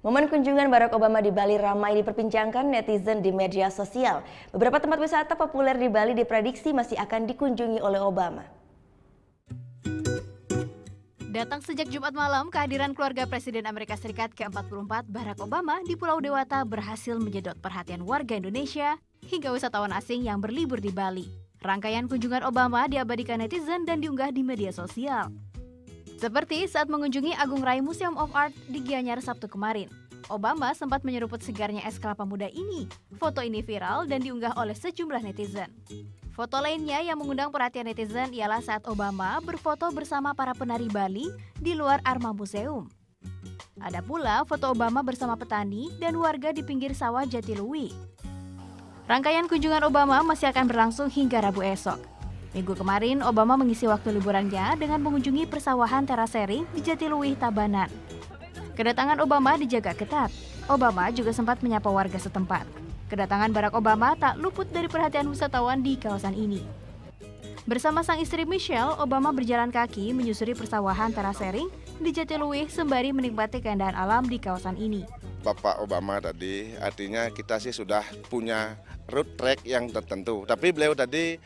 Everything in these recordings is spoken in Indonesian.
Momen kunjungan Barack Obama di Bali ramai diperbincangkan netizen di media sosial. Beberapa tempat wisata populer di Bali diprediksi masih akan dikunjungi oleh Obama. Datang sejak Jumat malam, kehadiran keluarga Presiden Amerika Serikat ke-44 Barack Obama di Pulau Dewata berhasil menjedot perhatian warga Indonesia hingga wisatawan asing yang berlibur di Bali. Rangkaian kunjungan Obama diabadikan netizen dan diunggah di media sosial. Seperti saat mengunjungi Agung Rai Museum of Art di Gianyar Sabtu kemarin. Obama sempat menyeruput segarnya es kelapa muda ini. Foto ini viral dan diunggah oleh sejumlah netizen. Foto lainnya yang mengundang perhatian netizen ialah saat Obama berfoto bersama para penari Bali di luar Arma Museum. Ada pula foto Obama bersama petani dan warga di pinggir sawah Jatiluwih. Rangkaian kunjungan Obama masih akan berlangsung hingga Rabu esok. Minggu kemarin, Obama mengisi waktu liburannya dengan mengunjungi persawahan terasering di Jatiluwih, Tabanan. Kedatangan Obama dijaga ketat. Obama juga sempat menyapa warga setempat. Kedatangan Barack Obama tak luput dari perhatian wisatawan di kawasan ini. Bersama sang istri Michelle, Obama berjalan kaki menyusuri persawahan terasering di Jatiluwih sembari menikmati keindahan alam di kawasan ini. Bapak Obama tadi, artinya kita sih sudah punya route track yang tertentu. Tapi beliau tadi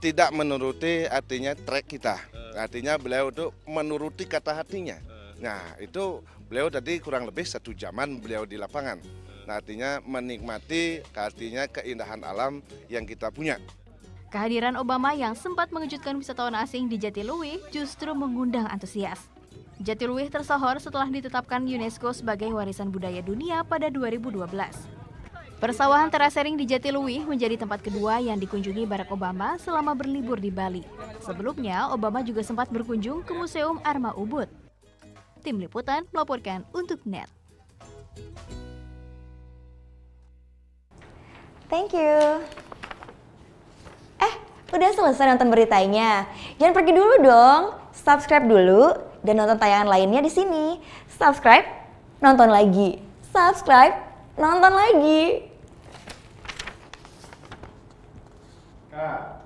tidak menuruti artinya track kita. Artinya beliau itu menuruti kata hatinya. Nah itu beliau tadi kurang lebih 1 jaman beliau di lapangan. Nah, artinya menikmati artinya keindahan alam yang kita punya. Kehadiran Obama yang sempat mengejutkan wisatawan asing di Jatiluwih justru mengundang antusias. Jatiluwih tersohor setelah ditetapkan UNESCO sebagai warisan budaya dunia pada 2012. Persawahan terasering di Jatiluwih menjadi tempat kedua yang dikunjungi Barack Obama selama berlibur di Bali. Sebelumnya, Obama juga sempat berkunjung ke Museum Arma Ubud. Tim Liputan melaporkan untuk NET. Thank you. Udah selesai nonton beritanya? Jangan pergi dulu dong. Subscribe dulu dan nonton tayangan lainnya di sini. Subscribe, nonton lagi. Subscribe, nonton lagi. Kak.